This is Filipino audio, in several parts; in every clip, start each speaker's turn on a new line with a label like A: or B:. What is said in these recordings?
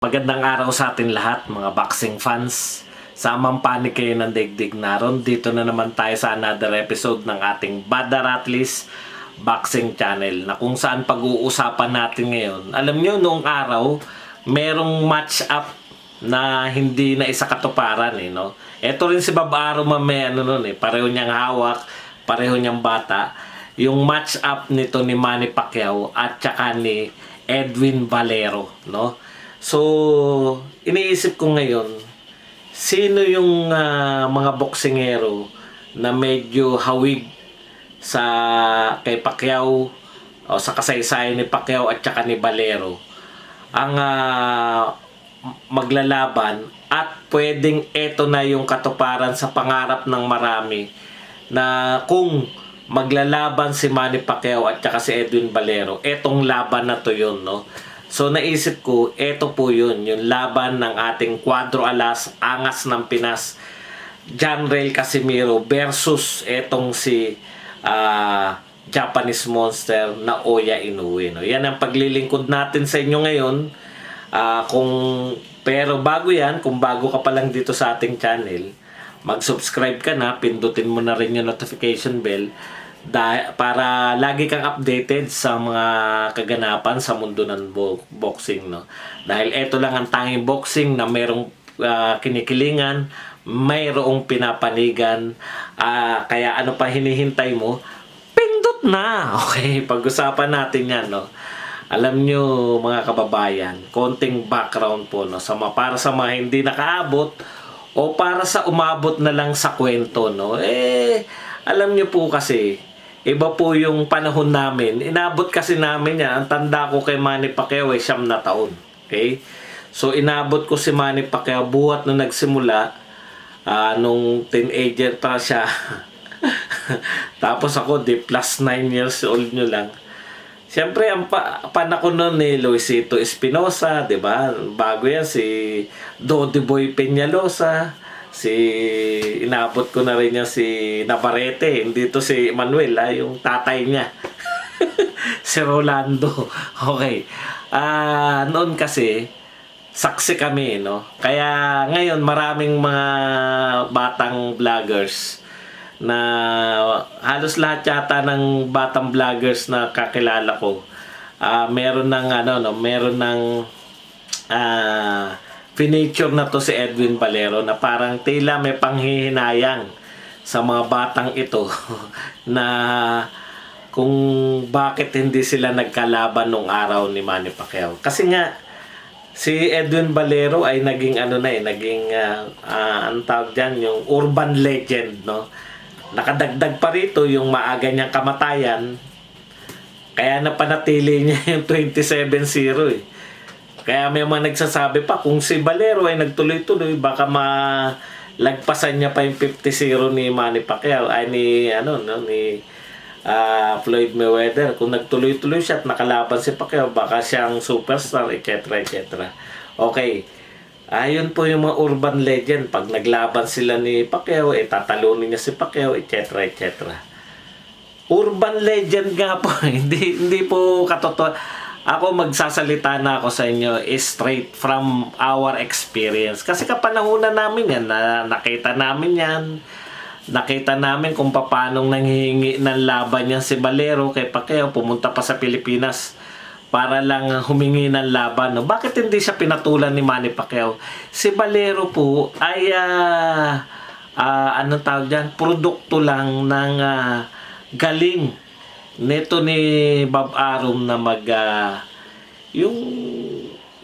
A: Magandang araw sa atin lahat, mga boxing fans. Sa amang panig kayo ng daigdig naron, dito na naman tayo sa another episode ng ating Bada Rattles Boxing Channel, na kung saan pag-uusapan natin ngayon. Alam nyo, noong araw, merong match up na hindi na isa katuparan no? Ito rin si Bob Arum, may pareho niyang hawak, pareho niyang bata. Yung match up nito ni Manny Pacquiao at saka ni Edwin Valero, no? So, iniisip ko ngayon, sino yung mga boksingero na medyo hawig sa kay Pacquiao o sa kasaysayan ni Pacquiao at saka ni Valero ang maglalaban at pwedeng eto na yung katuparan sa pangarap ng marami na kung maglalaban si Manny Pacquiao at saka si Edwin Valero, etong laban na to yun, no? So naisip ko, eto po yun, yung laban ng ating Cuadro Alas, Angas ng Pinas, John Rail Casimiro versus etong si Japanese Monster na Oya Inoue. No? Yan ang paglilingkod natin sa inyo ngayon. Pero bago yan, kung bago ka pa lang dito sa ating channel, mag-subscribe ka na, pindutin mo na rin yung notification bell para lagi kang updated sa mga kaganapan sa mundo ng boxing, no? Dahil ito lang ang tanging boxing na merong kinikilingan, mayroong pinapanigan, kaya ano pa hinihintay mo? Pindot na! Okay, pag-usapan natin yan, no? Alam nyo mga kababayan, konting background po, no? Para sa mga hindi nakaabot o para sa umabot na lang sa kwento, no? Alam nyo po kasi, iba po yung panahon namin. Inabot kasi namin yan. Ang tanda ko kay Manny Pacquiao ay 9 na taon. Okay? So, inabot ko si Manny Pacquiao buhat nung nagsimula. Nung teenager pa siya. Tapos ako, plus 9 years old nyo lang. Siyempre, ang panahon nun ni Luisito Espinosa, di ba? Bago yan, si Dodi Boy Peñalosa. Inabot ko na rin niya si Navarrete, hindi to si Manuel, yung tatay niya. Si Rolando. Okay. Noon kasi, saksi kami, no? Kaya ngayon, maraming mga batang vloggers na halos lahat yata ng batang vloggers na kakilala ko, meron ng meron ng finiture na to si Edwin Valero na parang tila may panghihinayang sa mga batang ito na kung bakit hindi sila nagkalaban nung araw ni Manny Pacquiao. Kasi nga si Edwin Valero ay naging naging ang tawag dyan, yung urban legend, no? Nakadagdag pa rito yung maaga niyang kamatayan, kaya napanatili niya yung 27-0 eh. Kaya may mga nagsasabi pa, kung si Valero ay nagtuloy-tuloy, baka malagpasan niya pa yung 50-0 ni Manny Pacquiao, ay ni Floyd Mayweather. Kung nagtuloy-tuloy siya at nakalaban si Pacquiao, baka siyang superstar, etc. etc. Okay. Ayun po yung mga urban legend. Pag naglaban sila ni Pacquiao, tatalunin niya si Pacquiao, etc. etc. Urban legend nga po. hindi po katotoo. Ako magsasalita na ako sa inyo straight from our experience. Kasi kapanahunan namin yan, nakita namin yan. Nakita namin kung paano nanghihingi ng laban yan si Valero kay Pacquiao. Pumunta pa sa Pilipinas para lang humingi ng laban. No? Bakit hindi siya pinatulan ni Manny Pacquiao? Si Valero po ay anong tawag dyan? Produkto lang ng galing neto ni Bob Arum na yung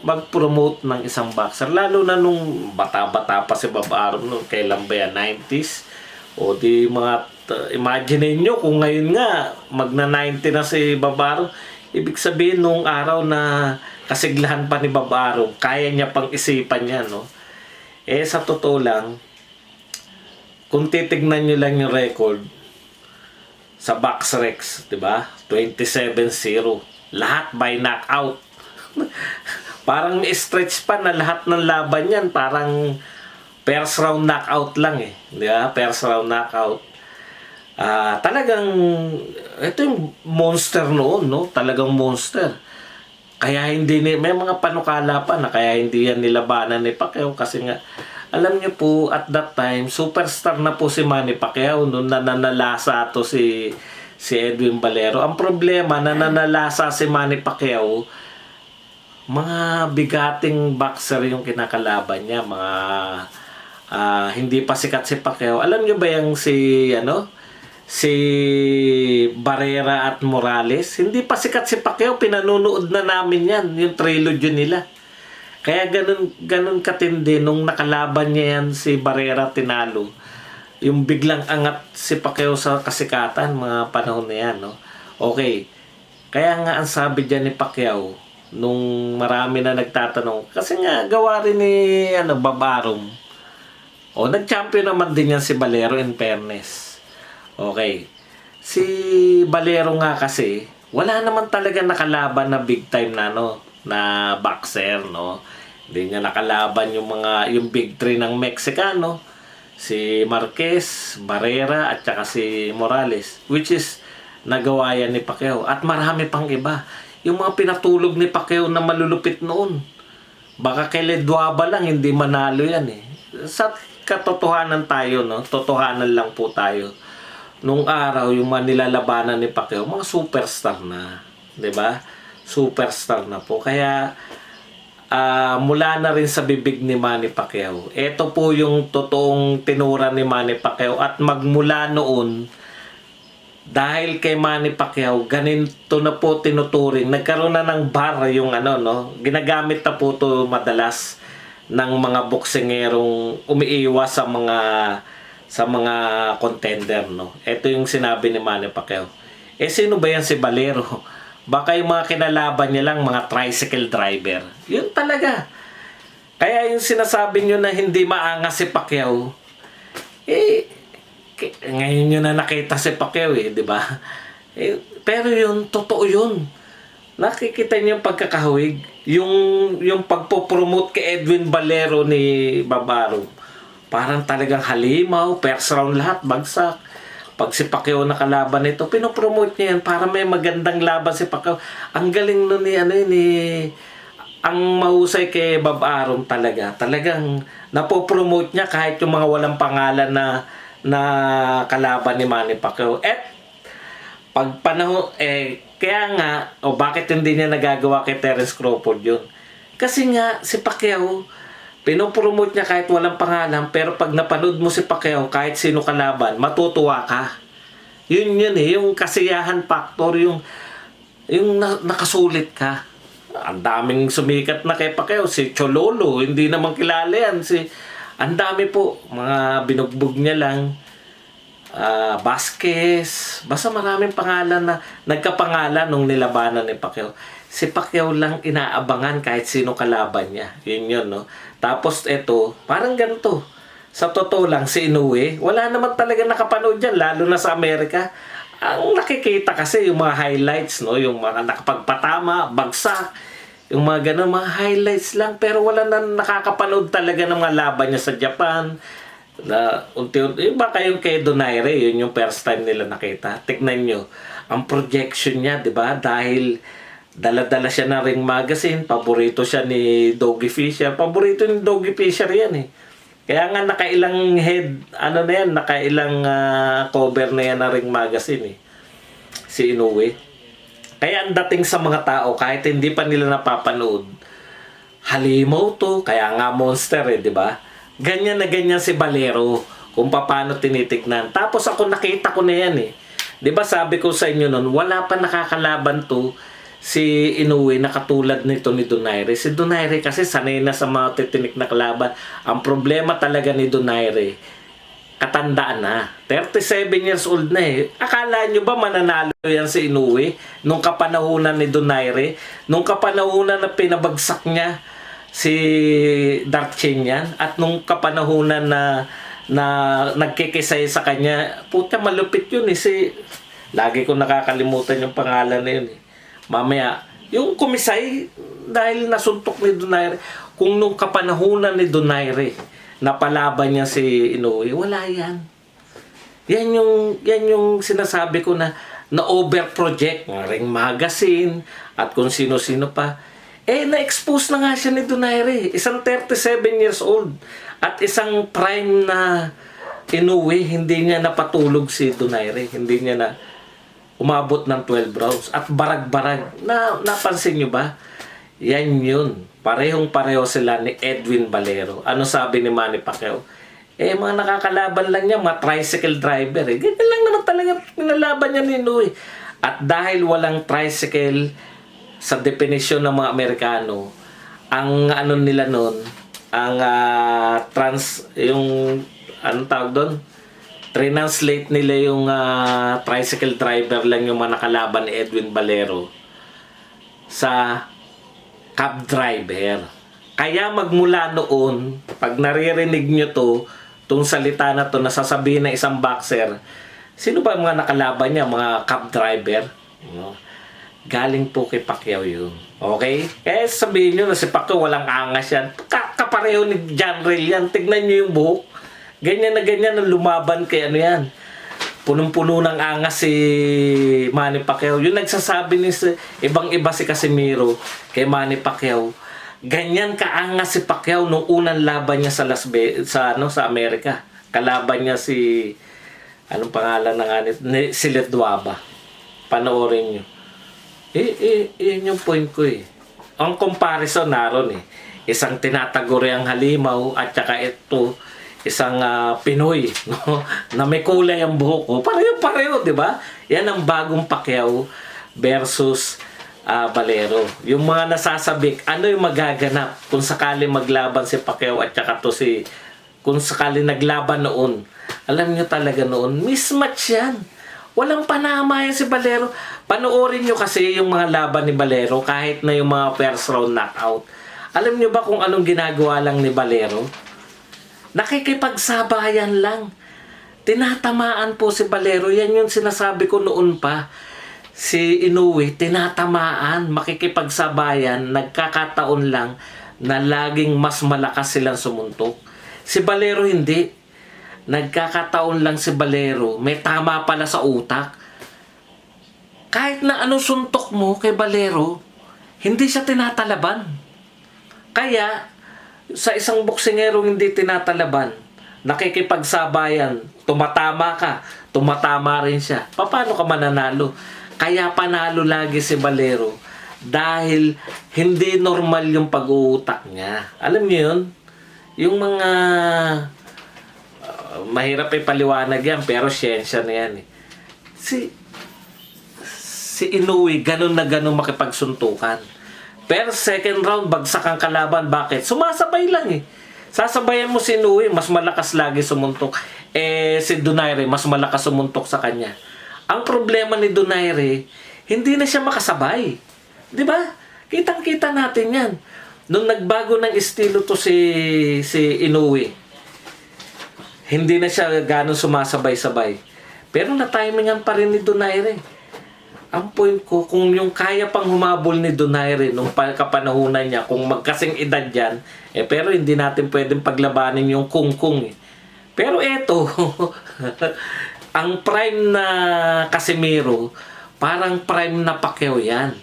A: mag-promote ng isang boxer, lalo na nung bata-bata pa si Bob Arum, nung kailan ba yan, 90s o di mga imagine nyo kung ngayon nga magna-90 na si Bob Arum, ibig sabihin nung araw na kasiglahan pa ni Bob Arum, kaya niya pang isipan niya, no? Sa totoo lang, kung titignan nyo lang yung record sa BoxRec, 'di ba? 27-0. Lahat by knockout. Parang stretch pa na lahat ng laban niyan, parang first round knockout lang eh, 'di ba? First round knockout. Talagang ito yung monster noon, no? Talagang monster. Kaya hindi may mga panukala pa na kaya hindi yan nilabanan ni Pacquiao kasi nga alam niyo po at that time superstar na po si Manny Pacquiao noon nananalasa to si Edwin Valero. Ang problema nananalasa si Manny Pacquiao, mga bigating boxer yung kinakalaban niya, mga hindi pa sikat si Pacquiao. Alam niyo ba yung si Barrera at Morales? Hindi pa sikat si Pacquiao, pinanunood na namin yan, yung trilogy nila. Kaya ganun katindi nung nakalaban niya yan si Barrera, tinalo. Yung biglang angat si Pacquiao sa kasikatan mga panahon na yan, no? Okay. Kaya nga ang sabi diyan ni Pacquiao nung marami na nagtatanong, kasi nga gawa rin ni Bob Arum. O nag-champion naman din yan si Valero in fairness. Okay. Si Valero nga kasi, wala naman talaga nakalaban na big time na na boxer, no. Hindi niya nakalaban yung big three ng Mexicano, si Marquez, Barrera at saka si Morales, which is nagawa yan ni Pacquiao at marami pang iba. Yung mga pinatulog ni Pacquiao na malulupit noon, baka kay Ledwaba lang hindi manalo yan eh. Sa katotohanan tayo, no, totohanan lang po tayo. Nung araw, yung mga nilalabanan ni Pacquiao, mga superstar na. 'Di ba? Superstar na po. Kaya, mula na rin sa bibig ni Manny Pacquiao. Ito po yung totoong tinura ni Manny Pacquiao. At magmula noon, dahil kay Manny Pacquiao, ganito na po tinuturing. Nagkaroon na ng bar yung ginagamit na po ito madalas ng mga boksingerong umiiwas sa mga contender, no. Ito yung sinabi ni Manny Pacquiao. Sino ba yan si Valero? Baka yung mga kinalaban niya lang mga tricycle driver. Yun talaga. Kaya yung sinasabi nyo na hindi maangas si Pacquiao, ngayon nyo na nakita si Pacquiao di ba? Pero yun, totoo yun. Nakikita niyo yung pagkakahawig, yung pagpo-promote kay Edwin Valero ni Babaro. Parang talagang halimaw, first round lahat, bagsak. Pag si Pacquiao nakalaban nito, pinopromote niya yan para may magandang laban si Pacquiao. Ang galing nun ang mahusay kay Bob Arum talaga. Talagang napopromote niya kahit yung mga walang pangalan na kalaban ni Manny Pacquiao. Pag panahon, kaya nga, bakit hindi niya nagagawa kay Terence Crawford yun? Kasi nga, si Pacquiao, pinopromote niya kahit walang pangalan, pero pag napanood mo si Pacquiao, kahit sino kalaban, matutuwa ka. Yun yung kasiyahan factor, yung nakasulit ka. Ang daming sumikat na kay Pacquiao, si Chololo, hindi naman kilala yan. Ang dami po, mga binugbog niya lang. Vasquez, basta maraming pangalan na nagkapangalan nung nilabanan ni Pacquiao. Si Pacquiao lang inaabangan kahit sino kalaban niya. Yun, no? Tapos ito, parang ganito. Sa totoo lang, si Inoue, wala naman talaga nakapanood dyan, lalo na sa Amerika. Ang nakikita kasi yung mga highlights, no? Yung mga nakapagpatama, bagsak, yung mga ganun, mga highlights lang. Pero wala na nakakapanood talaga ng mga laban niya sa Japan. Na unti-unti, baka yung kay Donaire, yun yung first time nila nakita. Tignan nyo, ang projection niya, di ba? Dahil dala-dala siya ng Ring Magazine, paborito siya ni Doggy Fisher. Paborito ni Doggy Fisher yan Kaya nga nakailang nakailang cover na yan ng Ring Magazine si Inoue. Kaya ang dating sa mga tao, kahit hindi pa nila napapanood, halimaw to, kaya nga monster di ba? Ganyan na ganyan si Valero kung paano tinitignan. Tapos ako nakita ko na yan Di ba sabi ko sa inyo noon, wala pa nakakalaban to si Inoue na katulad nito ni Donaire. Si Donaire kasi sanay na sa mga titinik na kalaban. Ang problema talaga ni Donaire, katandaan na. 37 years old na Akala nyo ba mananalo yan si Inoue? Nung kapanahunan ni Donaire, nung kapanahunan na pinabagsak niya si Darchinyan at nung kapanahunan na nagkikisay sa kanya, puta malupit yun lagi ko nakakalimutan yung pangalan na yun Mamaya, yung kumisay, dahil nasuntok ni Donaire, kung nung kapanahunan ni Donaire, napalaban niya si Inoue, wala yan. Yan yung sinasabi ko na na over-project, ng Ring Magazine, at kung sino-sino pa. Na-expose na nga siya ni Donaire. Isang 37 years old. At isang prime na Inoue, hindi niya napatulog si Donaire. Hindi niya na umabot ng 12 rounds. At barag-barag. Napansin niyo ba? Yan yun. Parehong-pareho sila ni Edwin Valero. Ano sabi ni Manny Pacquiao? Mga nakakalaban lang niya, mga tricycle driver. Ganyan lang naman talaga pinalaban niya ni Inoue. At dahil walang tricycle sa definisyon ng mga Amerikano, ang ano nila nun, ang yung anong tawag doon? Translate nila yung tricycle driver lang yung mga nakalaban ni Edwin Valero sa cab driver. Kaya magmula noon, pag naririnig nyo itong salita na to, nasasabihin ng isang boxer, sino ba mga nakalaban niya? Mga cab driver? Galing po kay Pacquiao yun. Okay? Kaya sabihin nyo na si Pacquiao walang angas yan. Kapareho ni John Rail yan. Tignan nyo yung buhok. Ganyan na ganyan ang lumaban kay ano yan. Punong-puno ng angas si Manny Pacquiao. Yung nagsasabi ni ibang-iba si Casimiro kay Manny Pacquiao. Ganyan kaangas si Pacquiao nung unang laban niya sa Amerika. Kalaban niya si anong pangalan ng si Ledwaba. Panoorin niyo. Yun yung point ko eh. Ang comparison naroon eh. Isang tinataguri ang halimaw at saka ito isang Pinoy, no? Na may kulay ang buhok ko. Pareho-pareho, di ba? Yan ang bagong Pacquiao versus Valero. Yung mga nasasabik, ano yung magaganap kung sakali maglaban si Pacquiao at saka kung sakali naglaban noon. Alam nyo talaga noon, mismatch yan. Walang panama yan si Valero. Panoorin nyo kasi yung mga laban ni Valero kahit na yung mga first round knockout. Alam nyo ba kung anong ginagawa lang ni Valero? Nakikipagsabayan lang. Tinatamaan po si Valero. Yan yung sinasabi ko noon pa. Si Inoue, tinatamaan, makikipagsabayan, nagkakataon lang na laging mas malakas silang sumuntok. Si Valero hindi. Nagkakataon lang si Valero, may tama pala sa utak. Kahit na anong suntok mo kay Valero, hindi siya tinatalaban. Kaya, sa isang boksingero hindi tinatalaban, nakikipagsabayan, tumatama ka, tumatama rin siya. Paano ka mananalo? Kaya panalo lagi si Valero dahil hindi normal yung pag-uutak niya. Alam niyo yun? Yung mga mahirap ipaliwanag yan pero siyensya na yan eh. Si Inoue ganun na ganun makipagsuntukan. Pero second round, bagsak ang kalaban. Bakit? Sumasabay lang eh. Sasabayan mo si Inoue, mas malakas lagi sumuntok. Si Donaire, mas malakas sumuntok sa kanya. Ang problema ni Donaire, hindi na siya makasabay. Di ba? Kitang-kita natin yan. Nung nagbago ng estilo to si Inoue, hindi na siya gano'ng sumasabay-sabay. Pero na-timingan pa rin ni Donaire. Ang point ko, kung yung kaya pang humabol ni Donaire nung kapanahunan niya, kung magkasing edad yan, pero hindi natin pwedeng paglabanin yung kung-kung eh. Pero eto, ang prime na Casimiro, parang prime na Pacquiao yan.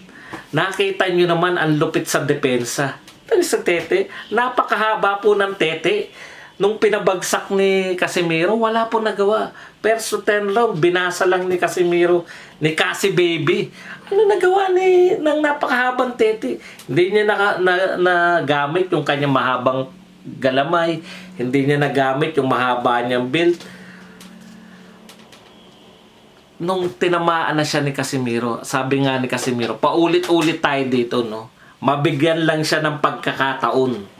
A: Nakita nyo naman ang lupit sa depensa. Sa tete, napakahaba po ng tete. Nung pinabagsak ni Casimiro, wala po nagawa. Perso 10 round, binasa lang ni Casimiro, ni Cassie Baby. Ano nagawa ng napakahabang tete? Hindi niya nagamit yung kanyang mahabang galamay. Hindi niya nagamit yung mahaba niyang belt. Nung tinamaan na siya ni Casimiro, sabi nga ni Casimiro, paulit-ulit tayo dito, no? Mabigyan lang siya ng pagkakataon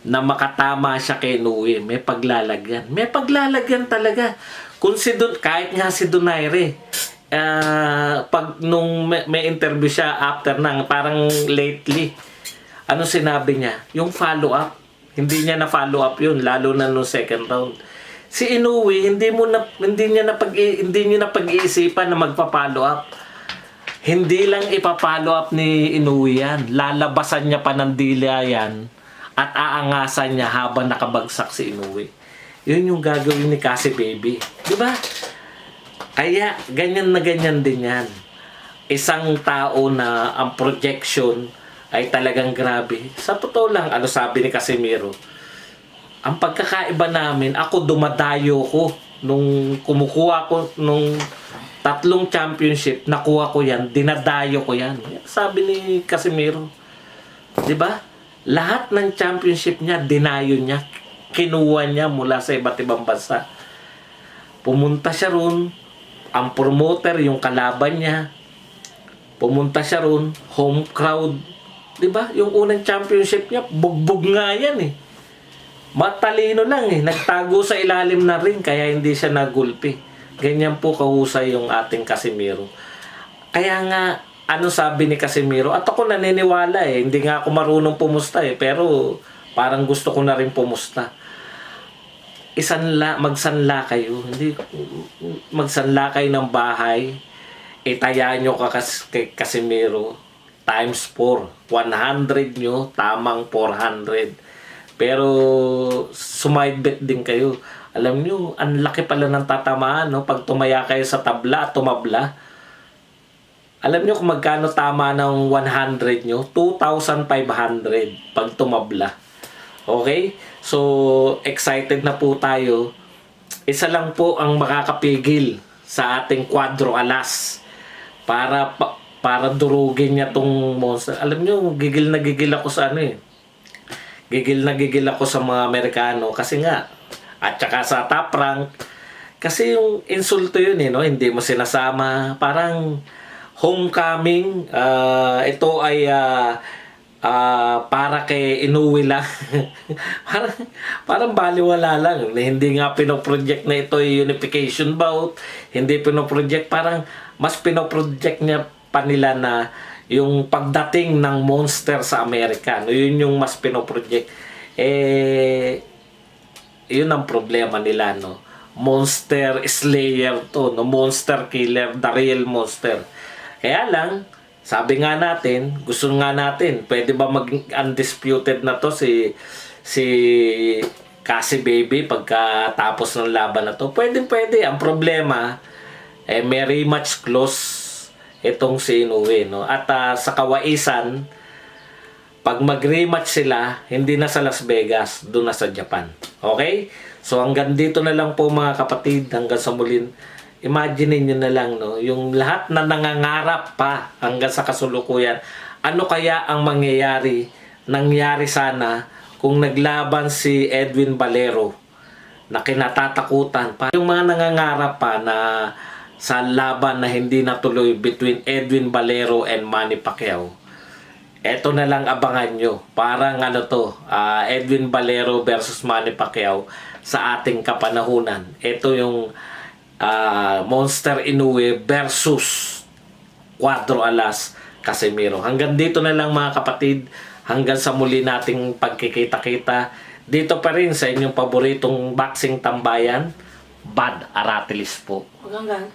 A: na makatama siya kay Inoue. May paglalagyan. May paglalagyan talaga. Kung kahit nga si Donaire, pag nung may interview siya after ng parang lately, ano sinabi niya? Yung follow-up. Hindi niya na follow-up yun, lalo na nung second round. Si Inoue, hindi niya na pag-iisipan na magpa-follow up. Hindi lang ipa-follow up ni Inoue yan. Lalabasan niya pa ng dila yan at aangasan niya habang nakabagsak si Inoue. Yun yung gagawin ni Cassie Baby. Di ba? Kaya ganyan na ganyan din yan. Isang tao na ang projection ay talagang grabe. Sa totoo lang, ano sabi ni Casimiro, ang pagkakaiba namin, ako dumadayo ko nung kumukuha ko nung 3 championship, nakuha ko yan, dinadayo ko yan. Sabi ni Casimiro, 'di ba? Lahat ng championship niya, dinayo niya, kinuha niya mula sa iba't ibang bansa. Pumunta siya roon, ang promoter, yung kalaban niya, pumunta siya roon, home crowd. 'Di ba? Yung unang championship niya, bugbog nga yan eh. Matalino lang eh. Nagtago sa ilalim na ring kaya hindi siya nagulpi. Ganyan po kahusay yung ating Casimiro. Kaya nga, ano sabi ni Casimiro? At ako naniniwala eh. Hindi nga ako marunong pumusta eh. Pero parang gusto ko na rin pumusta. Magsanla kayo. Hindi, magsanla kayo ng bahay. Itaya nyo kay Casimiro times 4. 100 nyo, tamang 400. Pero sumaidbet din kayo. Alam nyo, ang laki pala ng tatamaan, no? Pag tumaya kayo sa tabla at tumabla. Alam nyo kung magkano tama ng 100 nyo? 2,500 pag tumabla. Okay? So, excited na po tayo. Isa lang po ang makakapigil sa ating kwadro alas para durugin niya tong monster. Alam nyo, gigil na gigil ako sa ano eh. Gigil na gigil ako sa mga Amerikano kasi nga, at saka sa top rank, kasi yung insulto yun eh, no? Hindi mo sinasama, parang homecoming, ito ay para kay Inoue lang. parang baliwala lang. Hindi nga pinoproject na ito ay unification bout, hindi pinoproject, parang mas pinoproject niya pa nila na yung pagdating ng monster sa Amerika, no, yun yung mas pinoproject. Yun ang problema nila, no. Monster slayer to, no, monster killer, the real monster. Kaya lang, sabi nga natin, gusto nga natin, pwede ba maging undisputed na to si Cassie Baby pagkatapos ng laban na to? Pwede. Ang problema, may rematch clause itong si Inoue, no? At sa kawaisan, pag mag-rematch sila, hindi na sa Las Vegas, doon na sa Japan. Okay? So hanggang dito na lang po mga kapatid, hanggang sa mulin. Imagine niyo na lang, no, yung lahat na nangangarap pa hanggang sa kasulukuyan. Ano kaya ang nangyari sana kung naglaban si Edwin Valero na kinatatakutan pa. Yung mga nangangarap pa na sa laban na hindi natuloy between Edwin Valero and Manny Pacquiao. Eto na lang abangan nyo. Parang Edwin Valero versus Manny Pacquiao sa ating kapanahunan. Ito yung Monster Inoue versus Cuadro Alas Casimiro. Hanggang dito na lang mga kapatid. Hanggang sa muli nating pagkikita-kita. Dito pa rin sa inyong paboritong boxing tambayan, Bad Aratilis po.
B: Hanggang